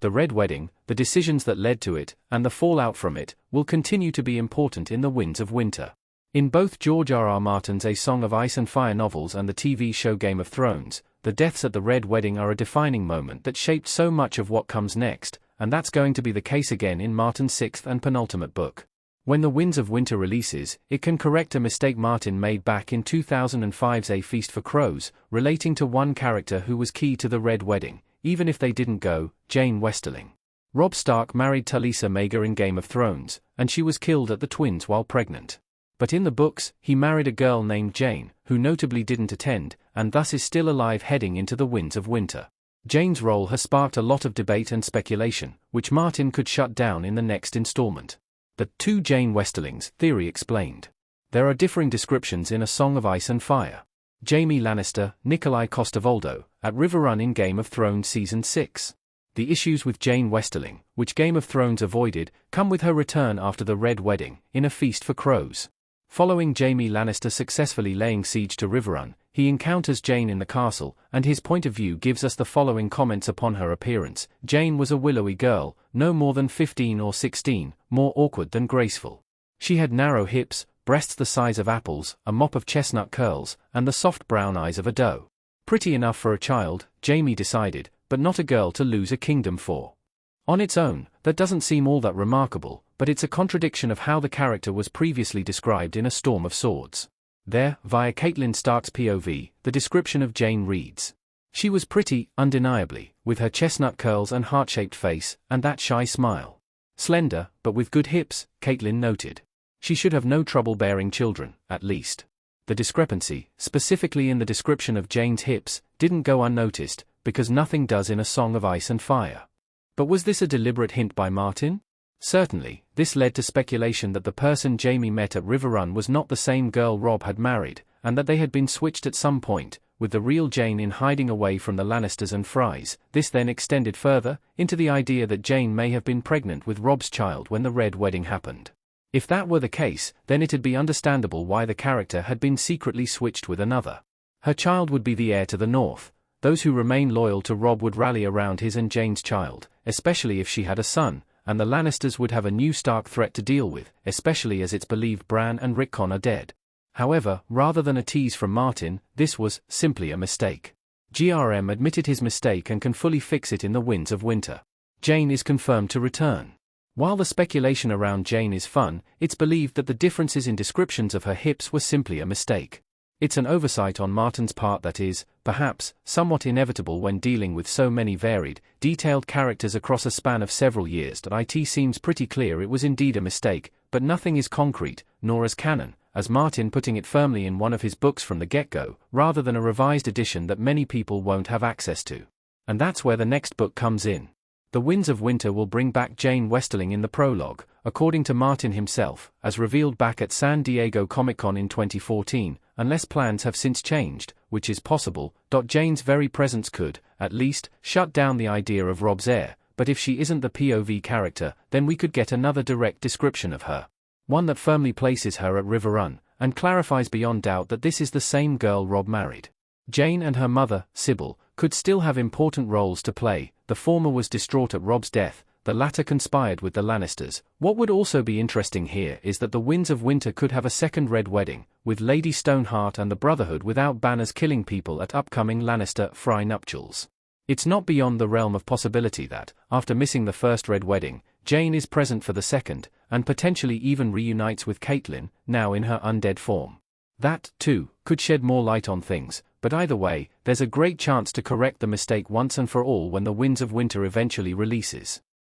The Red Wedding, the decisions that led to it, and the fallout from it, will continue to be important in the Winds of Winter. In both George R.R. Martin's A Song of Ice and Fire novels and the TV show Game of Thrones, the deaths at the Red Wedding are a defining moment that shaped so much of what comes next, and that's going to be the case again in Martin's sixth and penultimate book. When The Winds of Winter releases, it can correct a mistake Martin made back in 2005's A Feast for Crows, relating to one character who was key to the Red Wedding, even if they didn't go, Jane Westerling. Robb Stark married Talisa Mager in Game of Thrones, and she was killed at the Twins while pregnant. But in the books, he married a girl named Jane, who notably didn't attend, and thus is still alive heading into the Winds of Winter. Jane's role has sparked a lot of debate and speculation, which Martin could shut down in the next installment. The two Jane Westerlings theory explained. There are differing descriptions in A Song of Ice and Fire. Jaime Lannister, Nikolai Coster-Waldau, at Riverrun in Game of Thrones Season 6. The issues with Jane Westerling, which Game of Thrones avoided, come with her return after the Red Wedding, in A Feast for Crows. Following Jaime Lannister successfully laying siege to Riverrun, he encounters Jane in the castle, and his point of view gives us the following comments upon her appearance. Jane was a willowy girl, no more than 15 or 16, more awkward than graceful. She had narrow hips, breasts the size of apples, a mop of chestnut curls, and the soft brown eyes of a doe. Pretty enough for a child, Jaime decided, but not a girl to lose a kingdom for. On its own, that doesn't seem all that remarkable, but it's a contradiction of how the character was previously described in A Storm of Swords. There, via Catelyn Stark's POV, the description of Jane reads: "She was pretty, undeniably, with her chestnut curls and heart-shaped face, and that shy smile. Slender, but with good hips," Catelyn noted. "She should have no trouble bearing children, at least." The discrepancy, specifically in the description of Jane's hips, didn't go unnoticed, because nothing does in A Song of Ice and Fire. But was this a deliberate hint by Martin? Certainly, this led to speculation that the person Jaime met at Riverrun was not the same girl Robb had married, and that they had been switched at some point, with the real Jane in hiding away from the Lannisters and Frys. This then extended further, into the idea that Jane may have been pregnant with Robb's child when the Red Wedding happened. If that were the case, then it'd be understandable why the character had been secretly switched with another. Her child would be the heir to the North. Those who remain loyal to Robb would rally around his and Jane's child, especially if she had a son, and the Lannisters would have a new Stark threat to deal with, especially as it's believed Bran and Rickon are dead. However, rather than a tease from Martin, this was simply a mistake. GRRM admitted his mistake and can fully fix it in The Winds of Winter. Jane is confirmed to return. While the speculation around Jane is fun, it's believed that the differences in descriptions of her hips were simply a mistake. It's an oversight on Martin's part that is, perhaps, somewhat inevitable when dealing with so many varied, detailed characters across a span of several years. It seems pretty clear it was indeed a mistake, but nothing is concrete, nor as canon, as Martin putting it firmly in one of his books from the get-go, rather than a revised edition that many people won't have access to. And that's where the next book comes in. The Winds of Winter will bring back Jane Westerling in the prologue, according to Martin himself, as revealed back at San Diego Comic-Con in 2014, unless plans have since changed, which is possible. Jane's very presence could, at least, shut down the idea of Robb's heir, but if she isn't the POV character, then we could get another direct description of her. One that firmly places her at Riverrun, and clarifies beyond doubt that this is the same girl Robb married. Jane and her mother, Sybil, could still have important roles to play. The former was distraught at Robb's death, the latter conspired with the Lannisters. What would also be interesting here is that the Winds of Winter could have a second Red Wedding, with Lady Stoneheart and the Brotherhood without banners killing people at upcoming Lannister-Frey nuptials. It's not beyond the realm of possibility that, after missing the first Red Wedding, Jane is present for the second, and potentially even reunites with Catelyn, now in her undead form. That, too, could shed more light on things, but either way, there's a great chance to correct the mistake once and for all when The Winds of Winter eventually releases.